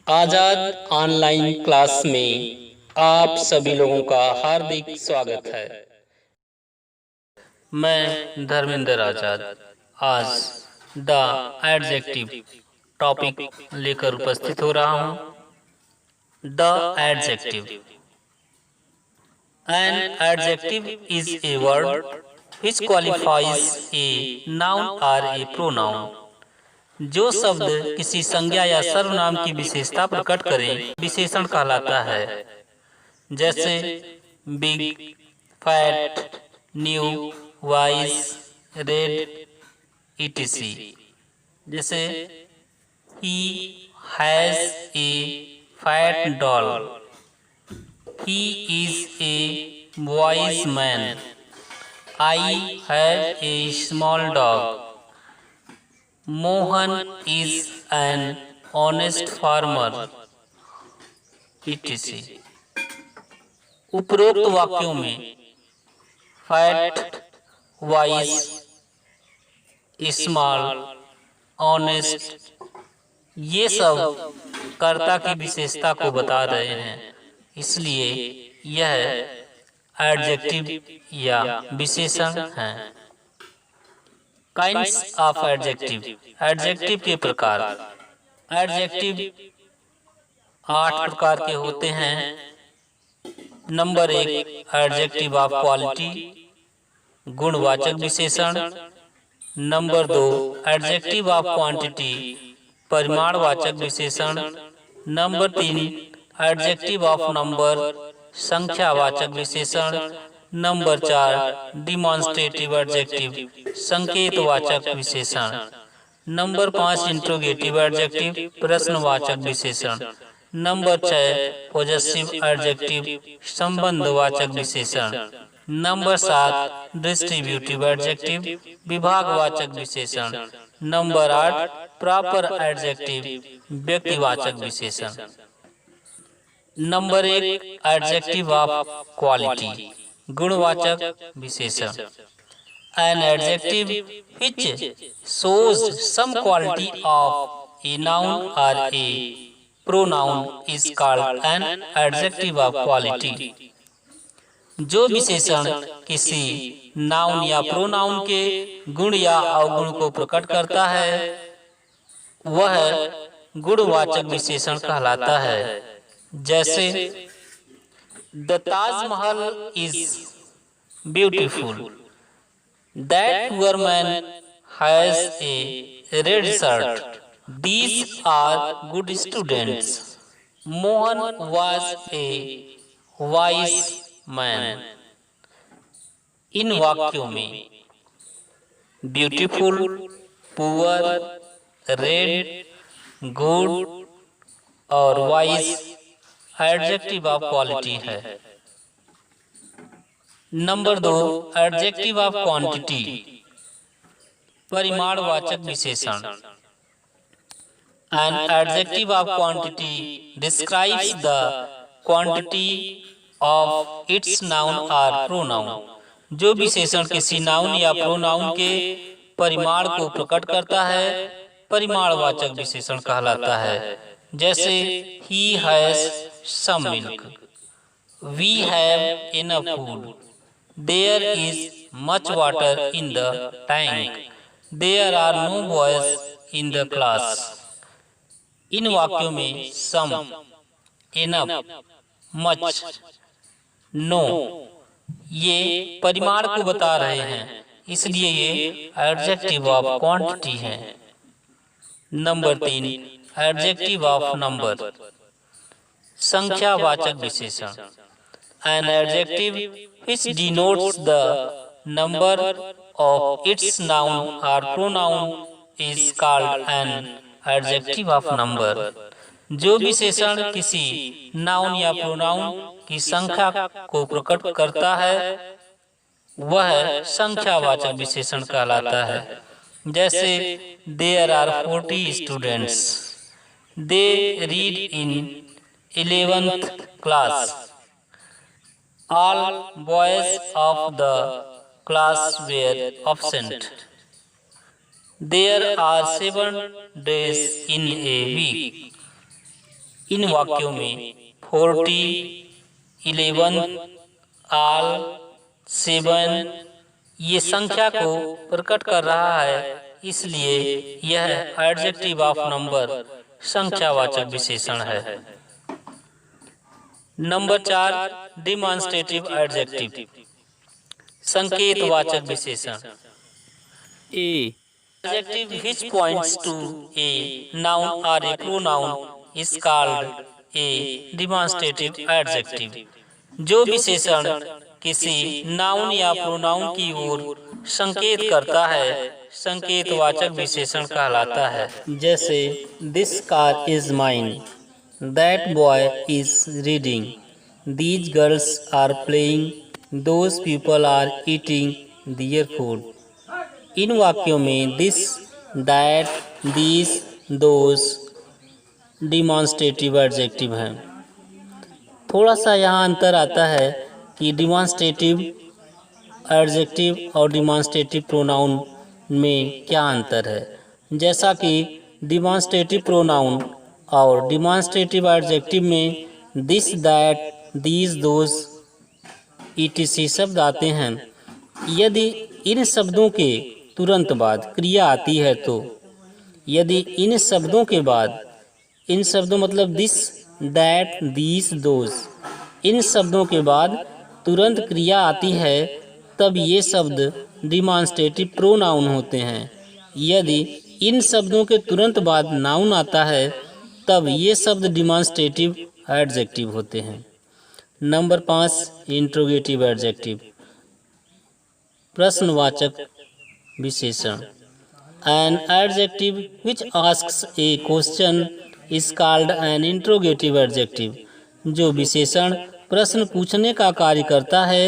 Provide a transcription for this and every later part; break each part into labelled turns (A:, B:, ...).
A: आजाद online class में आप सभी लोगों का हार्दिक स्वागत है। मैं धर्मेंद्र आजाद आज द एडजेक्टिव टॉपिक लेकर उपस्थित हो रहा हूँ। The adjective. An adjective is a word which qualifies a noun or a pronoun। जो शब्द किसी संज्ञा या सर्वनाम की विशेषता प्रकट करे विशेषण कहलाता है। जैसे big, fat, new, wise, red, etc। जैसे he has a fat doll, he is a wise man, I have a small dog, Mohan is an honest farmer, etc। उपरोक्त वाक्यों में फैट, वाइज, स्मॉल, ऑनेस्ट ये सब कर्ता की विशेषता को बता रहे हैं, इसलिए यह एडजेक्टिव या विशेषण है। Kinds of adjective. एडजेक्टिव के प्रकार। एडजेक्टिव 8 प्रकार के होते हैं। नंबर 1 एडजेक्टिव ऑफ क्वालिटी, गुणवाचक विशेषण। नंबर 2 एडजेक्टिव ऑफ क्वांटिटी, परिमाणवाचक विशेषण। नंबर 3 एडजेक्टिव ऑफ नंबर, संख्यावाचक विशेषण। नंबर 4 डिमॉन्स्ट्रेटिव एडजेक्टिव, संकेतवाचक विशेषण। नंबर 5 इंट्रोगेटिव एडजेक्टिव, प्रश्नवाचक विशेषण। नंबर 6 पॉजेसिव एडजेक्टिव, संबंधवाचक विशेषण। नंबर 7 डिस्ट्रीब्यूटिव एडजेक्टिव, विभागवाचक विशेषण। नंबर 8 प्रॉपर एडजेक्टिव, व्यक्तिवाचक विशेषण। नंबर 1 एडजेक्टिव ऑफ क्वालिटी, गुणवाचक विशेषण। An adjective which shows some quality of a noun or a pronoun is called an adjective of quality। जो विशेषण किसी noun या प्रोनाउन के गुण या अवगुण को प्रकट करता है वह गुणवाचक विशेषण कहलाता है। जैसे the Taj Mahal is beautiful, that poor man has a red shirt, these are good students, Mohan was a wise man. इन वाक्यों में ब्यूटीफुल, पुअर, रेड, गुड और वाइज एडजेक्टिव ऑफ क्वालिटी है। नंबर 2 एडजेक्टिव ऑफ क्वांटिटी, परिमाणवाचक विशेषण। An adjective of quantity describes the quantity of its noun और pronoun. जो विशेषण किसी नाउन या प्रोनाउन के परिमाण को प्रकट करता है परिमाणवाचक विशेषण कहलाता है। जैसे he has some milk, we have enough food, there is much water in the tank, there are no boys in the class। इन वाक्यों में some, enough, much, no ये परिमाण को बता रहे हैं, इसलिए ये एडजेक्टिव ऑफ क्वांटिटी है। नंबर 3 एडजेक्टिव ऑफ नंबर, संख्यावाचक विशेषण। An adjective which denotes the number of its noun or pronoun is called an adjective of number। जो विशेषण किसी नाउन या प्रोनाउन की संख्या को प्रकट करता है वह संख्यावाचक विशेषण कहलाता है। जैसे there are 40 students, they read in 11th class, all boys of the class were absent, there are 7 days in a week, इन वाक्यों में 40, 11, ऑल, 7 ये संख्या को प्रकट कर रहा है, इसलिए यह एडजेक्टिव ऑफ नंबर संख्यावाचक विशेषण है। नंबर 4 डिमॉन्स्ट्रेटिव एडजेक्टिव संकेतवाचक विशेषण। ए adjective which points to a noun or a pronoun is called a demonstrative adjective। जो विशेषण किसी नाउन या प्रोनाउन की ओर संकेत करता है, संकेतवाचक विशेषण कहलाता है। जैसे this car is mine, that boy is reading, these girls are playing, those people are eating their food. इन वाक्यों में this, that, these, those demonstrative adjective हैं। थोड़ा सा यहाँ अंतर आता है कि डिमॉन्स्ट्रेटिव एडजेक्टिव और डिमॉन्स्ट्रेटिव प्रोनाउन में क्या अंतर है। जैसा कि डिमॉन्स्ट्रेटिव प्रोनाउन और डिमॉन्स्ट्रेटिव एडजेक्टिव में this, that, these, those etc शब्द आते हैं, यदि इन शब्दों के तुरंत बाद क्रिया आती है तो यदि इन शब्दों के बाद, इन शब्दों मतलब दिस, दैट, दीज, दोज, इन शब्दों के बाद तुरंत क्रिया आती है, तब ये शब्द डिमॉन्स्ट्रेटिव प्रोनाउन होते हैं। यदि इन शब्दों के तुरंत बाद नाउन आता है, तब ये शब्द डिमॉन्स्ट्रेटिव एडजेक्टिव होते हैं। नंबर 5 इंट्रोगेटिव एडजेक्टिव प्रश्नवाचक विशेषण। An adjective which asks a question is called an interrogative adjective। जो विशेषण प्रश्न पूछने का कार्य करता है,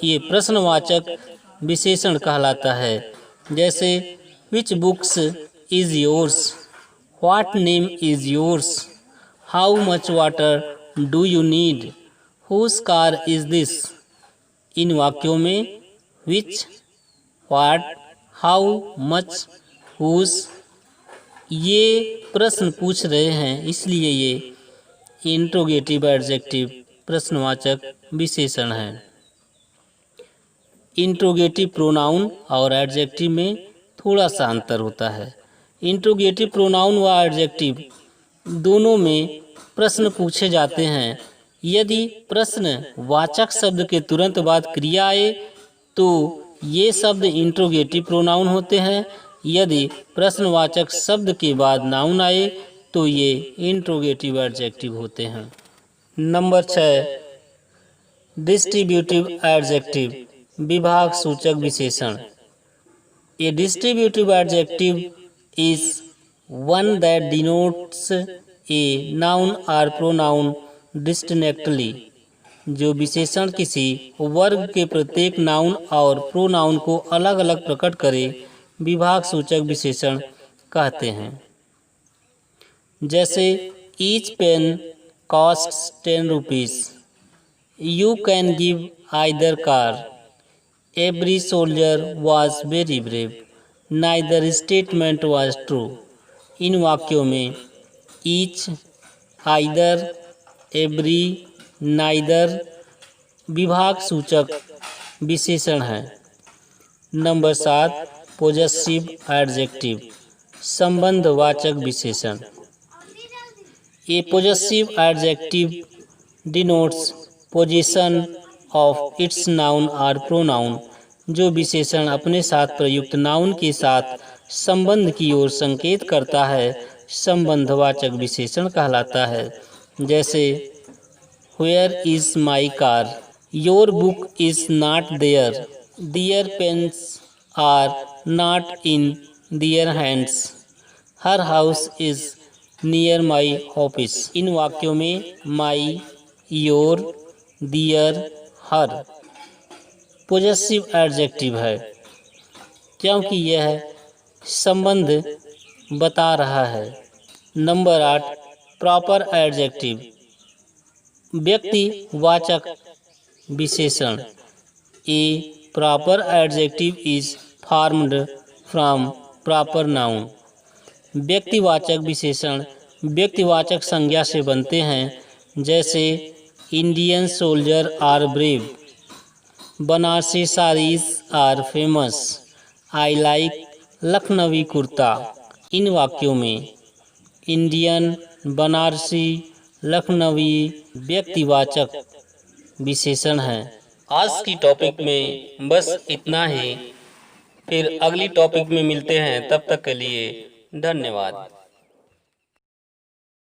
A: ये प्रश्नवाचक विशेषण कहलाता है। जैसे which books is yours, what name is yours, how much water do you need, whose car is this। इन वाक्यों में which, what, how much, whose ये प्रश्न पूछ रहे हैं, इसलिए ये इंट्रोगेटिव एडजेक्टिव प्रश्नवाचक विशेषण है। इंट्रोगेटिव प्रोनाउन और एडजेक्टिव में थोड़ा सा अंतर होता है। इंट्रोगेटिव प्रोनाउन व एडजेक्टिव दोनों में प्रश्न पूछे जाते हैं। यदि प्रश्न वाचक शब्द के तुरंत बाद क्रिया आए तो ये शब्द इंट्रोगेटिव प्रोनाउन होते हैं। यदि प्रश्नवाचक शब्द के बाद नाउन आए तो ये इंट्रोगेटिव एडजेक्टिव होते हैं। नंबर 6 डिस्ट्रीब्यूटिव एडजेक्टिव विभाग सूचक विशेषण। A distributive adjective is one that denotes a noun और प्रोनाउन डिस्टिंक्टली। जो विशेषण किसी वर्ग के प्रत्येक नाउन और प्रोनाउन को अलग अलग प्रकट करे, विभाग सूचक विशेषण कहते हैं। जैसे each pen costs 10 rupees, you can give either car, every soldier was very brave, neither statement was true. इन वाक्यों में ईच, आइदर, एवरी, नाइदर विभाग सूचक विशेषण है। नंबर 7 पोजेसिव एडजेक्टिव संबंधवाचक विशेषण। A possessive adjective denotes position of its noun और प्रोनाउन। जो विशेषण अपने साथ प्रयुक्त नाउन के साथ संबंध की ओर संकेत करता है, संबंधवाचक विशेषण कहलाता है। जैसे Where is my car? Your book is not there. Their pens are not in their hands. Her house is near my office। इन वाक्यों में my, your, their, her possessive adjective है, क्योंकि यह संबंध बता रहा है। नंबर 8 प्रॉपर एडजेक्टिव व्यक्तिवाचक विशेषण। A proper adjective is formed from proper noun. व्यक्तिवाचक विशेषण व्यक्तिवाचक संज्ञा से बनते हैं, जैसे Indian soldier are brave, Banarasi saris are famous, I like Lucknowi kurta. इन वाक्यों में इंडियन, बनारसी, लखनवी व्यक्तिवाचक विशेषण हैं। आज की टॉपिक में बस इतना ही। फिर अगली टॉपिक में मिलते हैं, तब तक के लिए धन्यवाद।